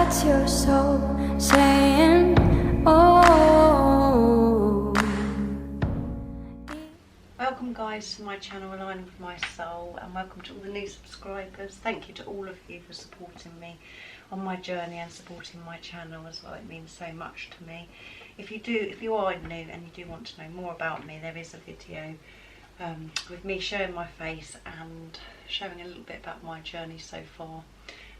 What's your soul saying? Oh. Welcome guys to my channel Aligning with My Soul, and welcome to all the new subscribers. Thank you to all of you for supporting me on my journey and supporting my channel as well. It means so much to me. If you are new and you do want to know more about me, there is a video with me showing my face and showing a little bit about my journey so far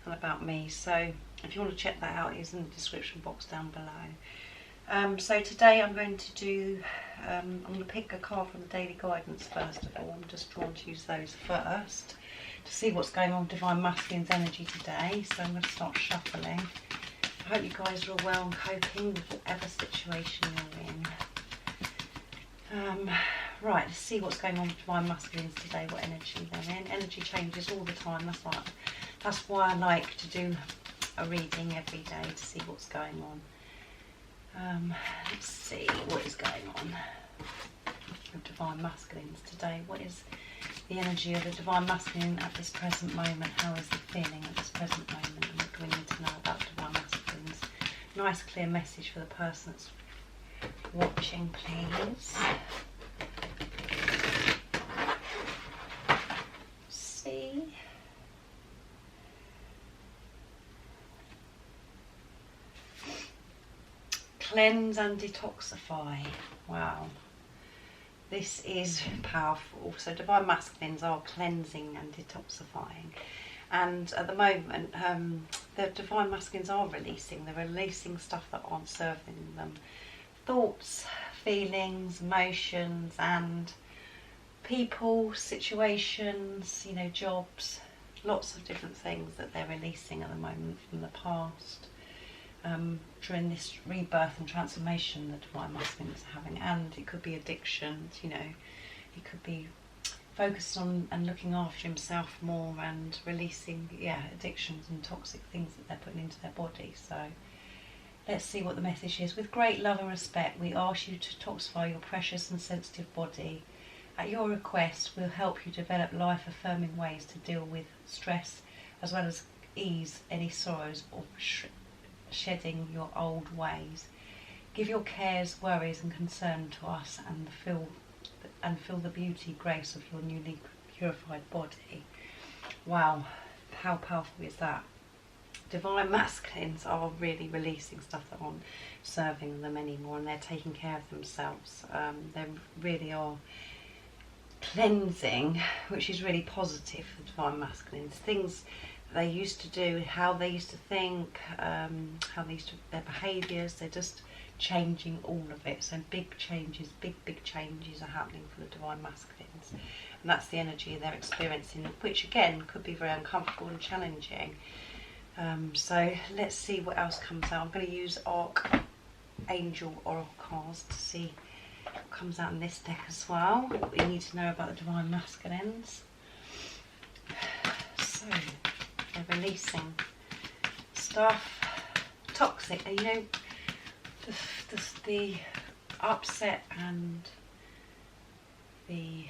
and about me. So if you want to check that out, it's in the description box down below. So today I'm going to do, I'm going to pick a card from the daily guidance first of all. I'm just drawn to use those first to see what's going on with Divine Masculine's energy today. So I'm going to start shuffling. I hope you guys are all well and coping with whatever situation you're in. Right, let's see what's going on with Divine Masculines today, what energy they're in. Energy changes all the time. That's why I like to do a reading every day to see what's going on. Let's see what is going on with Divine Masculines today. What is the energy of the Divine Masculine at this present moment? How is he feeling at this present moment? And what do we need to know about Divine Masculines? Nice clear message for the person that's watching, please. See. Cleanse and detoxify. Wow, this is powerful. So Divine Masculines are cleansing and detoxifying, and at the moment the Divine Masculines are releasing. They're releasing stuff that aren't serving them, thoughts, feelings, emotions, and people, situations, you know, jobs, lots of different things that they're releasing at the moment from the past. During this rebirth and transformation that Divine Masculines are having. And it could be addictions, you know, he could be focused on and looking after himself more and releasing, addictions and toxic things that they're putting into their body. So let's see what the message is. With great love and respect, we ask you to detoxify your precious and sensitive body. At your request, we'll help you develop life-affirming ways to deal with stress, as well as ease any sorrows or shedding your old ways. Give your cares, worries and concern to us and feel the beauty, grace of your newly purified body. Wow, how powerful is that? Divine Masculines are really releasing stuff that aren't serving them anymore, and they're taking care of themselves. They really are cleansing, which is really positive for Divine Masculines. Things they used to do, how they used to think, their behaviours, they're just changing all of it. So big changes, big changes are happening for the Divine Masculines, and that's the energy they're experiencing, which again could be very uncomfortable and challenging. So let's see what else comes out. I'm going to use Archangel Oracle cards to see what comes out in this deck as well, what we need to know about the Divine Masculines. So they're releasing stuff, toxic, and you know, the upset and the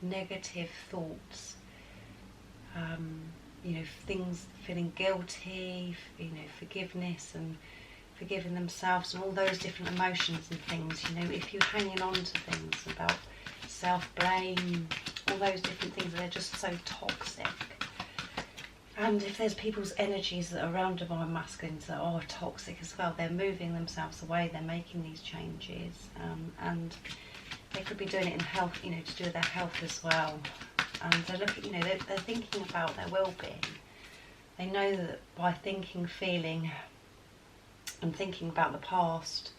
negative thoughts, you know, things, feeling guilty, you know, forgiveness and forgiving themselves, and all those different emotions and things. You know, if you're hanging on to things about self-blame, all those different things, they're just so toxic. And if there's people's energies that are around Divine Masculines that are toxic as well, they're moving themselves away, they're making these changes, and they could be doing it in health, you know, to do with their health as well. And they're looking, you know, they're thinking about their well-being. They know that by thinking, feeling, and thinking about the past,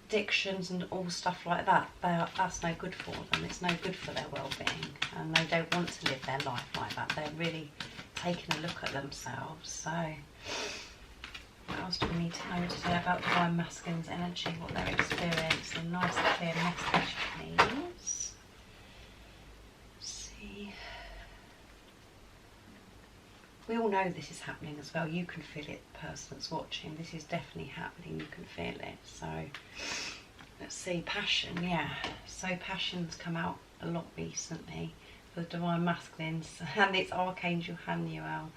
addictions and all stuff like that, that's no good for them. It's no good for their well-being, and they don't want to live their life like that. They're really taking a look at themselves. So what else do we need to know today about Divine Masculine's energy, what they're experiencing? Nice clear message, please. See, we all know this is happening as well. You can feel it, the person that's watching. This is definitely happening, you can feel it. So let's see, passion, yeah. So passion's come out a lot recently for the Divine Masculines, and it's Archangel Haniel.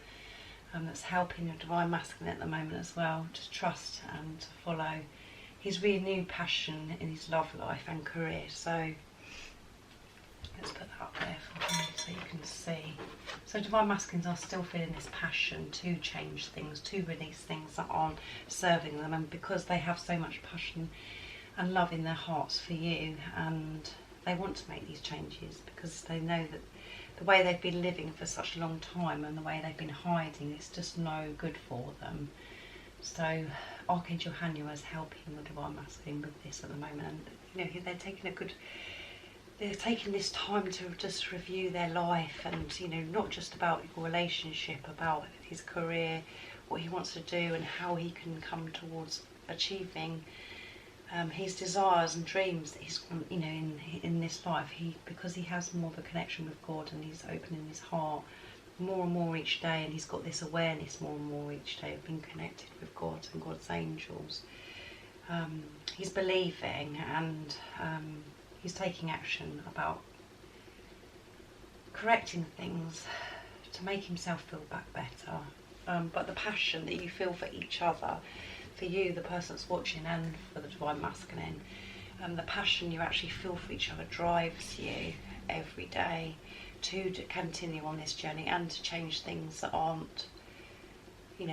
that's helping your Divine Masculine at the moment as well, to trust and to follow his renewed passion in his love life and career. So let's put that up there for you so you can see. So Divine Masculines are still feeling this passion to change things, to release things that aren't serving them, and because they have so much passion and love in their hearts for you, and they want to make these changes because they know that the way they've been living for such a long time and the way they've been hiding, it's just no good for them. So Archangel Haniel is helping the Divine Masculine with this at the moment, and they're taking this time to just review their life, and not just about your relationship, about his career, what he wants to do and how he can come towards achieving his desires and dreams that he's in this life. Because he has more of a connection with God, and he's opening his heart more and more each day, and he's got this awareness more and more each day of being connected with God and God's angels. He's believing, and he's taking action about correcting things to make himself feel back better. But the passion that you feel for each other, for you, the person that's watching, and for the Divine Masculine, the passion you actually feel for each other drives you every day to continue on this journey and to change things that aren't, you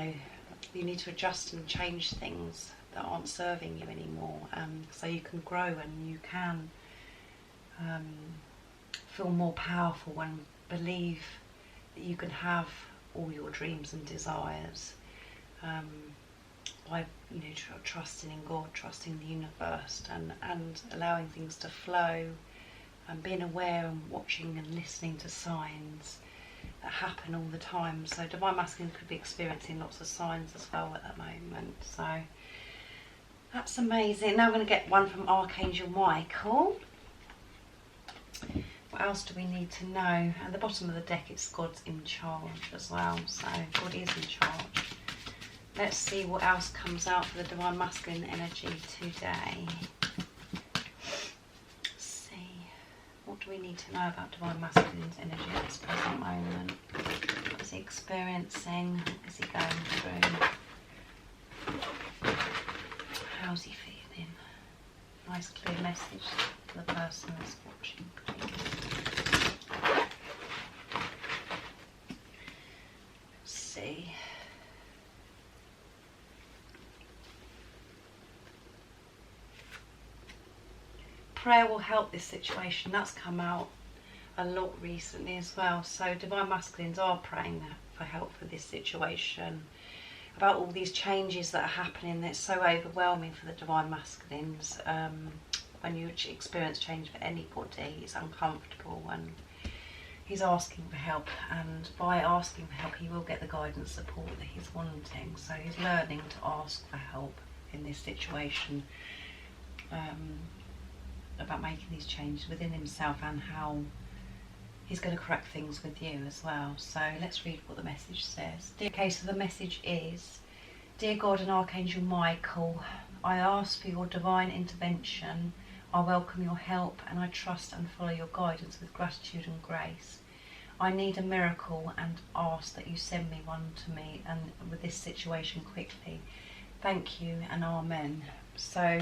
need to adjust and change things that aren't serving you anymore, so you can grow and you can feel more powerful and believe that you can have all your dreams and desires by trusting in God, trusting the universe, and allowing things to flow, and being aware and watching and listening to signs that happen all the time. So Divine Masculine could be experiencing lots of signs as well at the moment. So that's amazing. Now I'm going to get one from Archangel Michael. What else do we need to know? At the bottom of the deck, it's God's in charge as well. So God is in charge. Let's see what else comes out for the Divine Masculine energy today. Let's see. What do we need to know about Divine Masculine's energy at this present moment? What is he experiencing? What is he going through? How's he feeling? Nice clear message for the person that's watching, please. Let's see. Prayer will help this situation. That's come out a lot recently as well. So Divine Masculines are praying for help for this situation, about all these changes that are happening. That's so overwhelming for the Divine Masculines. When you experience change for anybody, it's uncomfortable, and he's asking for help, and by asking for help he will get the guidance, support that he's wanting. So he's learning to ask for help in this situation, about making these changes within himself and how he's going to correct things with you as well. So let's read what the message says. Okay, so the message is: Dear God and Archangel Michael, I ask for your divine intervention. I welcome your help, and I trust and follow your guidance with gratitude and grace. I need a miracle and ask that you send me one to me, and with this situation quickly. Thank you and amen. So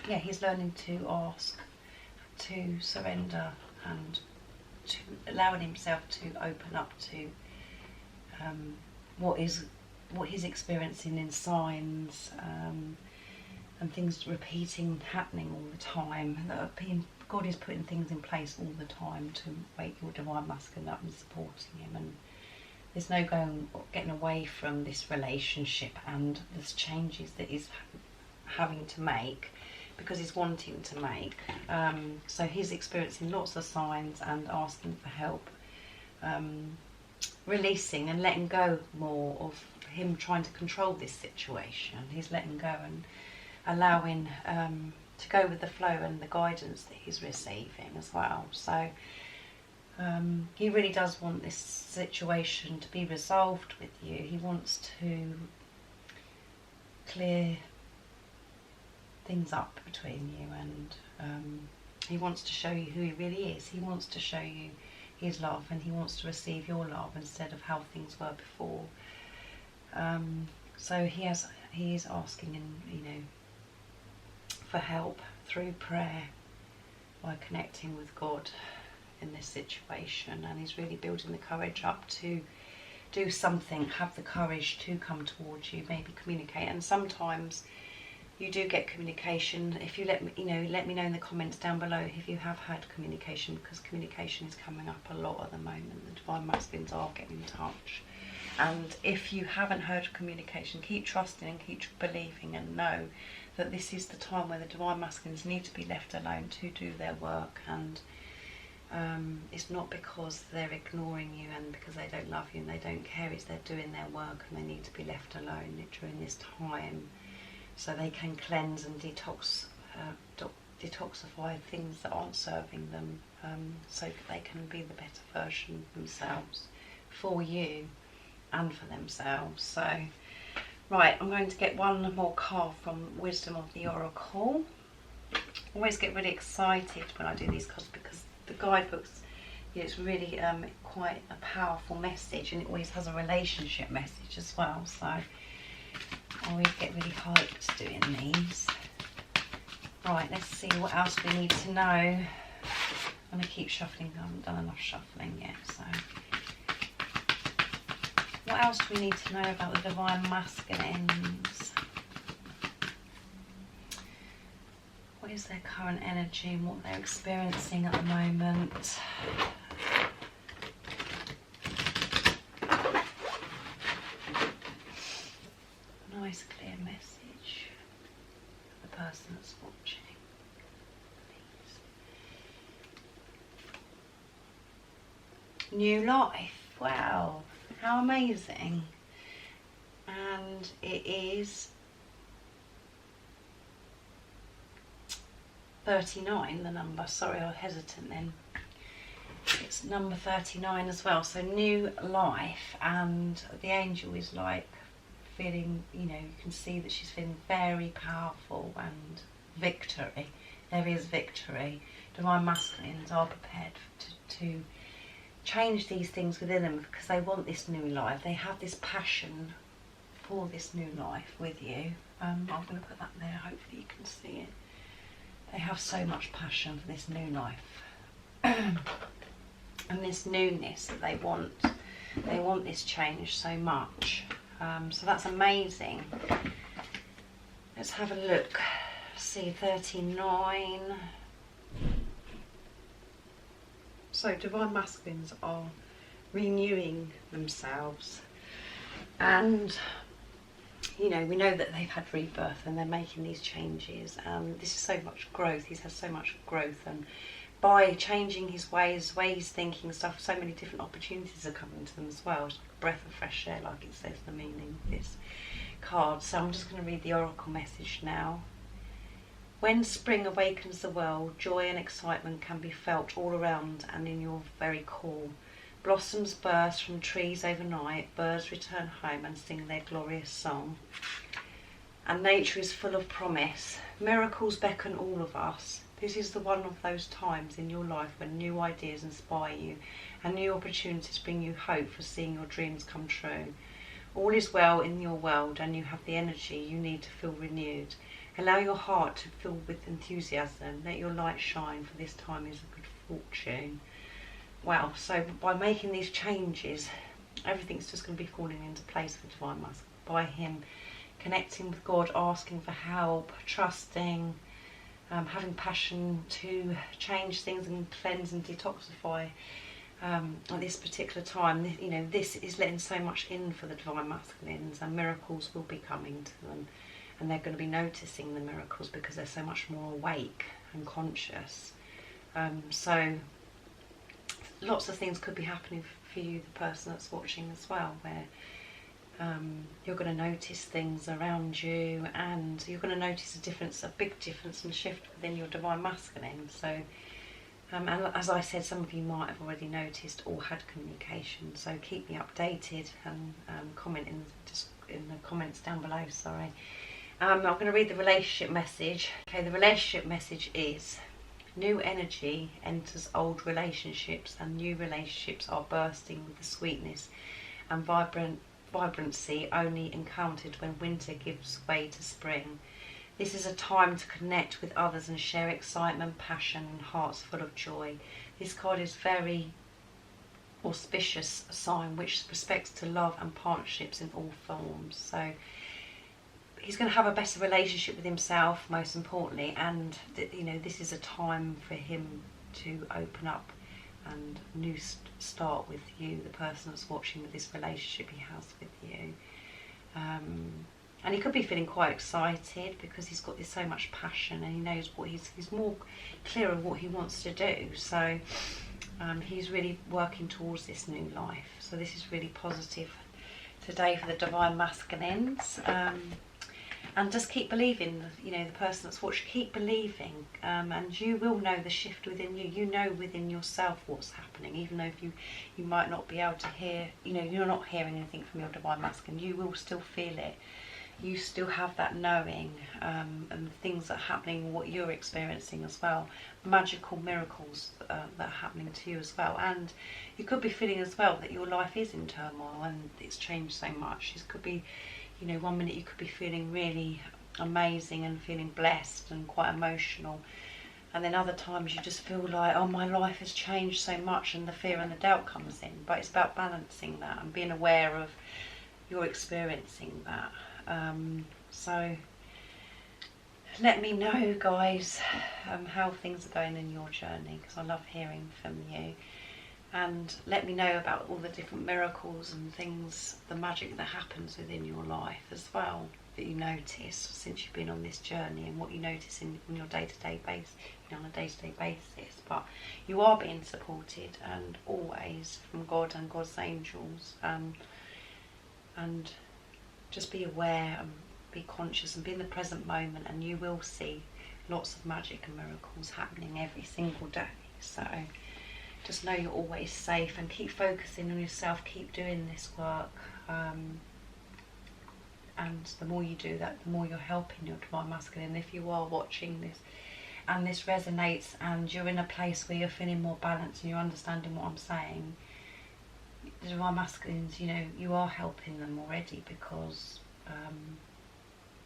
yeah, he's learning to ask, to surrender, and to allowing himself to open up to what he's experiencing in signs, and things repeating, happening all the time. God is putting things in place all the time to wake your Divine Masculine up and supporting him. And there's no getting away from this relationship and this changes that he's having to make, because he's wanting to make. So he's experiencing lots of signs and asking for help, releasing and letting go more of him trying to control this situation. He's letting go and allowing to go with the flow and the guidance that he's receiving as well. So he really does want this situation to be resolved with you. He wants to clear things up between you, and he wants to show you who he really is. He wants to show you his love, and he wants to receive your love instead of how things were before. So he is asking, and for help through prayer by connecting with God in this situation, and he's really building the courage up to do something, have the courage to come towards you, maybe communicate. And sometimes you do get communication. If you let me know in the comments down below if you have had communication, because communication is coming up a lot at the moment. The Divine Masculines are getting in touch. And if you haven't heard communication, keep trusting and keep believing, and know that this is the time where the Divine Masculines need to be left alone to do their work. And it's not because they're ignoring you and because they don't love you and they don't care. It's they're doing their work, and they need to be left alone during this time so they can cleanse and detoxify things that aren't serving them, so that they can be the better version of themselves for you and for themselves. So right, I'm going to get one more card from Wisdom of the Oracle. I always get really excited when I do these cards because the guidebooks, it's really quite a powerful message, and it always has a relationship message as well. So I always get really hyped doing these. Right, let's see what else we need to know. I'm going to keep shuffling. I haven't done enough shuffling yet. So what else do we need to know about the Divine Masculines? What is their current energy and what they're experiencing at the moment? Nice clear message for the person that's watching, please. New life, wow, how amazing. And it is 39, the number. Sorry, I was hesitant then. It's number 39 as well. So new life, and the angel is like feeling, you can see that she's feeling very powerful and victory. There is victory. Divine Masculines are prepared to change these things within them because they want this new life. They have this passion for this new life with you. I'm going to put that there, hopefully you can see it. They have so much passion for this new life and this newness that they want. They want this change so much. So that's amazing. Let's have a look. See, 39. So Divine Masculines are renewing themselves, and we know that they've had rebirth and they're making these changes. This is so much growth. He's had so much growth, and by changing his ways, thinking stuff, so many different opportunities are coming to them as well. It's like a breath of fresh air, like it says the meaning of this card. So I'm just going to read the oracle message now. When spring awakens the world, joy and excitement can be felt all around and in your very core. Blossoms burst from trees overnight, birds return home and sing their glorious song. And nature is full of promise. Miracles beckon all of us. This is the one of those times in your life when new ideas inspire you and new opportunities bring you hope for seeing your dreams come true. All is well in your world and you have the energy you need to feel renewed. Allow your heart to fill with enthusiasm. Let your light shine, for this time is a good fortune. Wow, so by making these changes, everything's just going to be falling into place for Divine Masculine. By him connecting with God, asking for help, trusting, having passion to change things and cleanse and detoxify at this particular time. This is letting so much in for the Divine Masculines, and miracles will be coming to them. And they're going to be noticing the miracles because they're so much more awake and conscious. So lots of things could be happening for you, the person that's watching as well, where you're going to notice things around you, and you're going to notice a big difference and shift within your Divine Masculine. So, and as I said, some of you might have already noticed or had communication. So keep me updated and comment in the comments down below. Sorry. I'm going to read the relationship message. Okay, the relationship message is: New energy enters old relationships, and new relationships are bursting with the sweetness and vibrancy only encountered when winter gives way to spring. This is a time to connect with others and share excitement, passion, and hearts full of joy. This card is very auspicious sign which respects to love and partnerships in all forms. So he's going to have a better relationship with himself, most importantly, and you know, this is a time for him to open up and new start with you, the person that's watching, with this relationship he has with you. And he could be feeling quite excited because he's got this so much passion, and he knows what he's more clear on what he wants to do. So he's really working towards this new life. So this is really positive today for the Divine Masculines. And just keep believing, you know, the person that's watching, keep believing, and you will know the shift within you. You know within yourself what's happening, even though you might not be able to hear, you know, you're not hearing anything from your Divine Masculine, you will still feel it. You still have that knowing, and things that are happening, what you're experiencing as well, magical miracles that are happening to you as well. And you could be feeling as well that your life is in turmoil and it's changed so much. It could be, you know, one minute you could be feeling really amazing and feeling blessed and quite emotional, and then other times you just feel like, oh, my life has changed so much, and the fear and the doubt comes in. But it's about balancing that and being aware of you're experiencing that. So let me know, guys, how things are going in your journey, because I love hearing from you. And let me know about all the different miracles and things, the magic that happens within your life as well, that you notice since you've been on this journey, and what you notice in your day-to-day basis, on a day-to-day basis. But you are being supported, and always from God and God's angels. And just be aware and be conscious and be in the present moment, and you will see lots of magic and miracles happening every single day. So just know you're always safe, and keep focusing on yourself, keep doing this work, and the more you do that, the more you're helping your Divine Masculine. If you are watching this and this resonates, and you're in a place where you're feeling more balanced and you're understanding what I'm saying, the Divine Masculines, you know, you are helping them already, because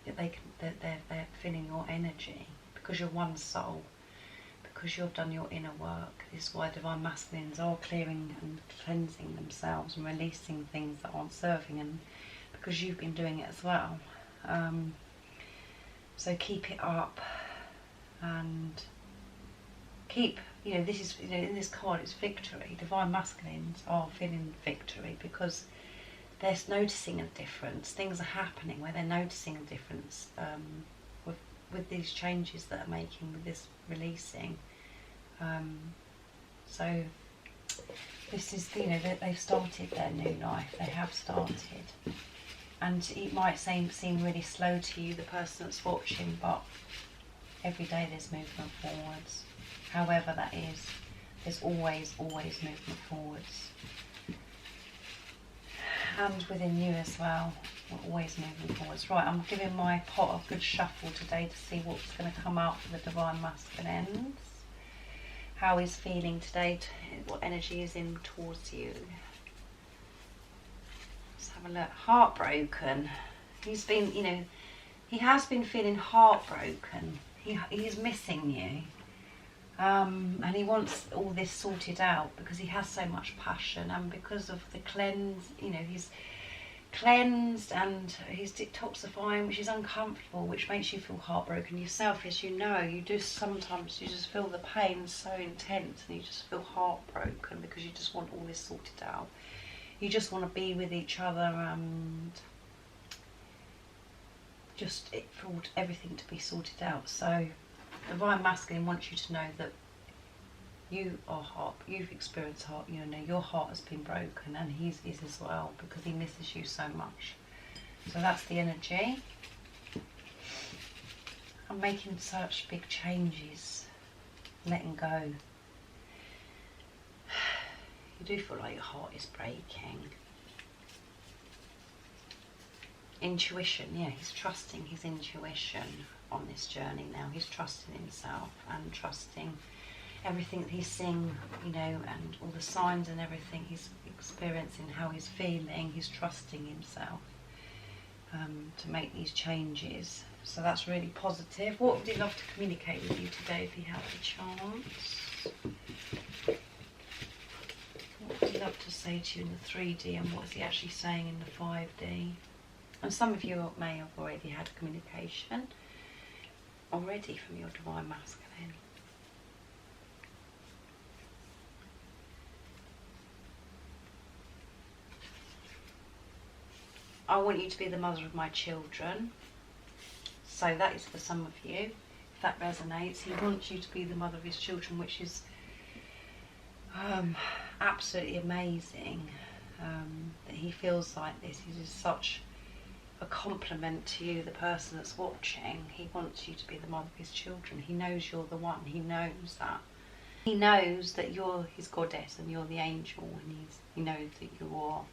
they're feeling your energy, because you're one soul, because you've done your inner work. This is why Divine Masculines are clearing and cleansing themselves and releasing things that aren't serving, and because you've been doing it as well. So keep it up, and keep, you know, this is, you know, in this card it's victory. Divine Masculines are feeling victory because they're noticing a difference. Things are happening where they're noticing a difference with these changes that are making, with this releasing. So this is, you know, they've started their new life. They have started, and it might seem really slow to you, the person that's watching, but every day there's movement forwards. However that is, there's always movement forwards. And within you as well, we're always moving forwards. Right, I'm giving my pot a good shuffle today to see what's going to come out for the Divine Masculines. How he's feeling today, what energy is in towards you. Let's have a look. Heartbroken. He's been, you know, he has been feeling heartbroken. He is missing you. And he wants all this sorted out because he has so much passion, and because of the cleanse, you know, he's cleansed and he's detoxifying, which is uncomfortable, which makes you feel heartbroken yourself. As you know, you do sometimes, you just feel the pain so intense, and you just feel heartbroken because you just want all this sorted out. You just want to be with each other, and just for everything to be sorted out. So Divine Masculine wants you to know that you are heart, you've experienced heart, you know, your heart has been broken, and his is as well, because he misses you so much. So that's the energy. I'm making such big changes, letting go. You do feel like your heart is breaking. Intuition, yeah, he's trusting his intuition on this journey now. He's trusting himself and trusting everything that he's seeing, you know, and all the signs and everything he's experiencing, how he's feeling, he's trusting himself to make these changes. So that's really positive. What would he love to communicate with you today if he had the chance? What would he love to say to you in the 3D, and what is he actually saying in the 5D? And some of you may have already had communication already from your Divine Masculine. I want you to be the mother of my children. So that is for some of you. If that resonates, he wants you to be the mother of his children, which is absolutely amazing. That he feels like this. It is such a compliment to you, the person that's watching. He wants you to be the mother of his children. He knows you're the one. He knows that. He knows that you're his goddess and you're the angel, and he knows that you are.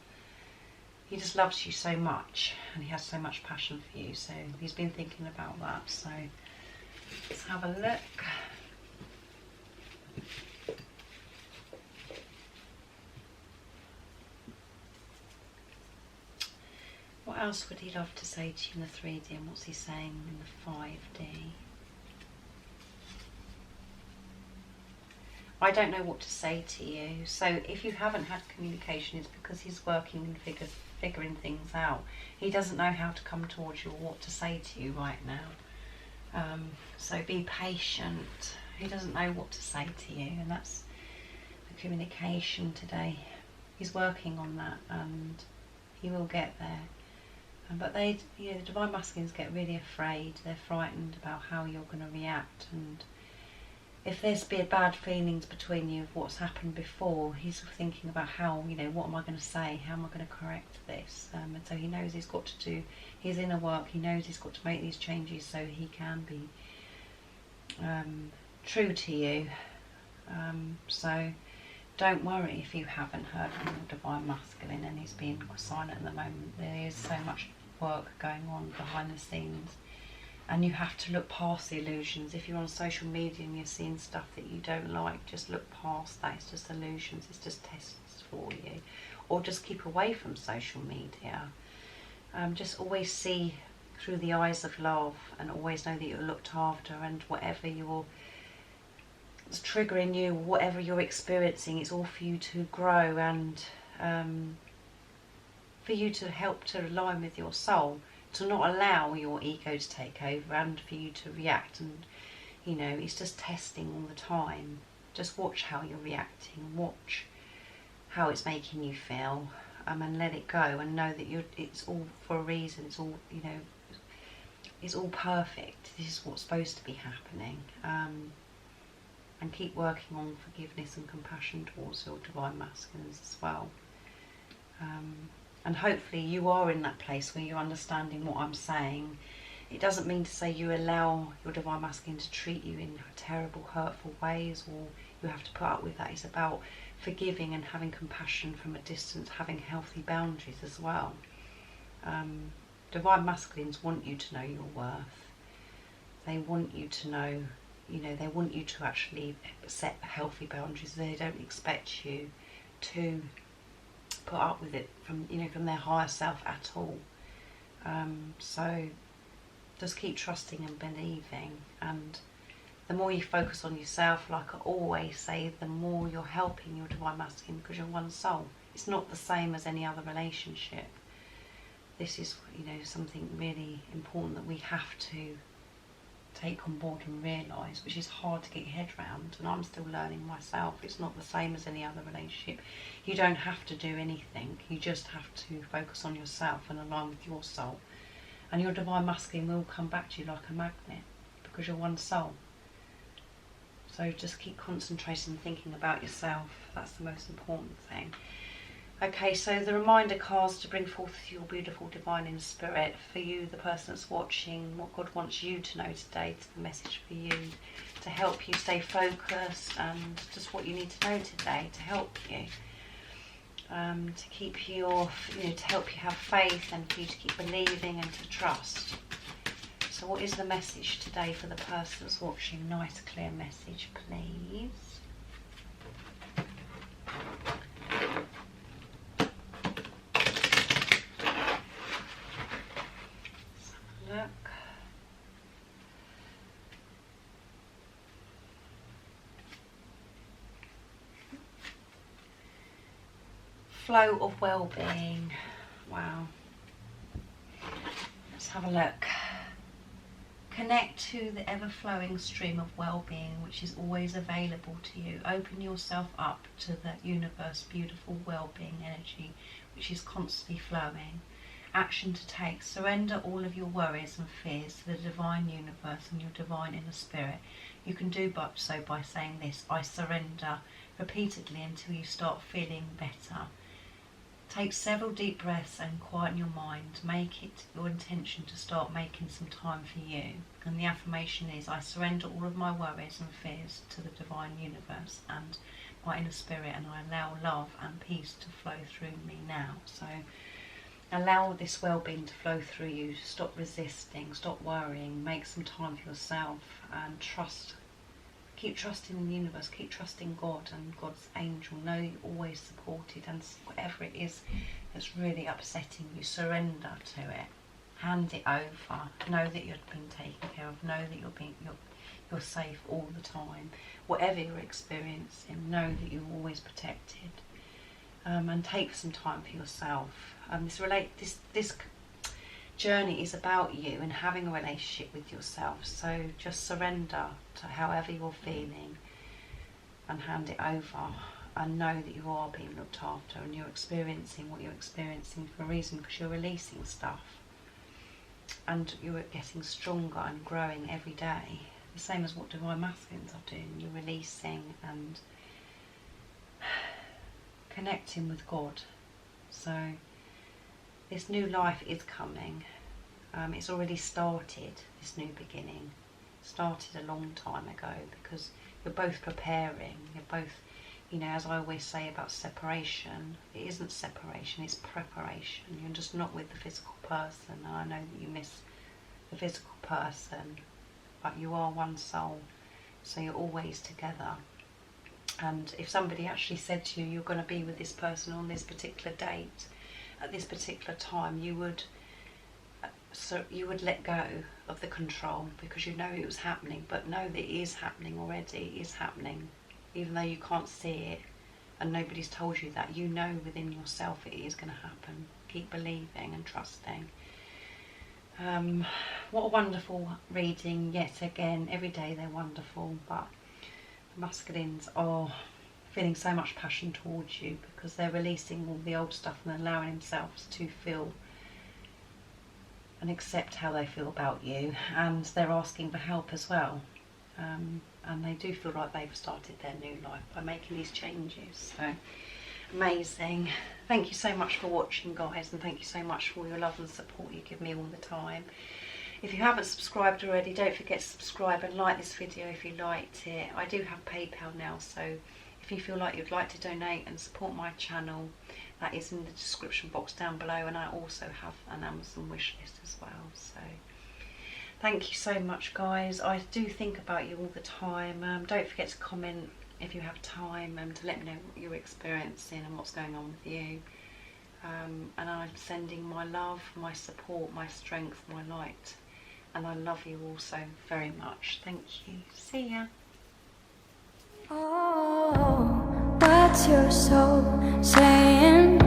He just loves you so much, and he has so much passion for you. So he's been thinking about that. So let's have a look. What else would he love to say to you in the 3D, and what's he saying in the 5D? I don't know what to say to you. So if you haven't had communication, it's because he's working and figuring things out. He doesn't know how to come towards you or what to say to you right now. So be patient. He doesn't know what to say to you, and that's the communication today. He's working on that, and he will get there. But the Divine Masculines get really afraid. They're frightened about how you're going to react, and if there's been bad feelings between you of what's happened before, he's thinking about how, what am I going to say? How am I going to correct this? And so he knows he's got to do his inner work. He knows he's got to make these changes so he can be true to you. So don't worry if you haven't heard from your Divine Masculine and he's being silent at the moment. There is so much work going on behind the scenes. And you have to look past the illusions. If you're on social media and you're seeing stuff that you don't like, just look past that. It's just illusions. It's just tests for you. Or just keep away from social media. Just always see through the eyes of love, and always know that you're looked after, and whatever it's triggering you, whatever you're experiencing, it's all for you to grow, and for you to help to align with your soul. To not allow your ego to take over, and for you to react, and it's just testing all the time. Just watch how you're reacting, watch how it's making you feel, and let it go, and know that it's all for a reason. It's all it's all perfect. This is what's supposed to be happening, and keep working on forgiveness and compassion towards your Divine Masculines as well. And hopefully you are in that place where you're understanding what I'm saying. It doesn't mean to say you allow your Divine Masculine to treat you in terrible, hurtful ways, or you have to put up with that. It's about forgiving and having compassion from a distance, having healthy boundaries as well. Divine Masculines want you to know your worth. They want you to know, they want you to actually set healthy boundaries. They don't expect you to put up with it from their higher self at all. So just keep trusting and believing, and the more you focus on yourself, like I always say, the more you're helping your Divine Masculine, because you're one soul. It's not the same as any other relationship. This is something really important that we have to take on board and realise, which is hard to get your head around, and I'm still learning myself. It's not the same as any other relationship. You don't have to do anything. You just have to focus on yourself and align with your soul, and your Divine Masculine will come back to you like a magnet, because you're one soul. So just keep concentrating and thinking about yourself. That's the most important thing. Okay, so the reminder cards to bring forth your beautiful divine in spirit for you, the person that's watching, what God wants you to know today, to the message for you, to help you stay focused, and just what you need to know today to help you, to keep you to help you have faith, and for you to keep believing and to trust. So what is the message today for the person that's watching? Nice clear message, please. Let's have a look. Flow of well-being. Wow. Let's have a look. Connect to the ever-flowing stream of well-being which is always available to you. Open yourself up to the universe, beautiful well-being energy which is constantly flowing. Action to take. Surrender all of your worries and fears to the divine universe and your divine inner spirit. You can do so by saying this: I surrender, repeatedly until you start feeling better. Take several deep breaths and quieten your mind. Make it your intention to start making some time for you. And the affirmation is: I surrender all of my worries and fears to the divine universe and my inner spirit, and I allow love and peace to flow through me now. So allow this well-being to flow through you. Stop resisting, stop worrying, make some time for yourself, and trust. Keep trusting in the universe, keep trusting God and God's angel. Know you're always supported, and whatever it is that's really upsetting you, surrender to it. Hand it over. Know that you're being taken care of. Know that you're safe all the time. Whatever you're experiencing, know that you're always protected. And take some time for yourself. This journey is about you and having a relationship with yourself. So just surrender to however you're feeling and hand it over, and know that you are being looked after and you're experiencing what you're experiencing for a reason, because you're releasing stuff and you're getting stronger and growing every day. The same as what divine masculines are doing. You're releasing and connecting with God. So this new life is coming. It's already started, this new beginning. Started a long time ago, because you're both preparing. You're both, you know, as I always say about separation, it isn't separation, it's preparation. You're just not with the physical person. And I know that you miss the physical person, but you are one soul, so you're always together. And if somebody actually said to you, you're going to be with this person on this particular date, at this particular time, you would let go of the control, because you know it was happening. But know that it is happening already. It is happening, even though you can't see it and nobody's told you that. You know within yourself it is going to happen. Keep believing and trusting. What a wonderful reading yet again. Every day they're wonderful, but the masculines are feeling so much passion towards you, because they're releasing all the old stuff and allowing themselves to feel and accept how they feel about you, and they're asking for help as well. And they do feel like they've started their new life by making these changes. So amazing. Thank you so much for watching, guys, and thank you so much for your love and support you give me all the time. If you haven't subscribed already, don't forget to subscribe and like this video if you liked it. I do have PayPal now, so if you feel like you'd like to donate and support my channel, that is in the description box down below, and I also have an Amazon wish list as well. So thank you so much, guys. I do think about you all the time. Don't forget to comment if you have time, to let me know what you're experiencing and what's going on with you. And I'm sending my love, my support, my strength, my light, and I love you all so very much. Thank you. See ya. Oh, what's your soul saying?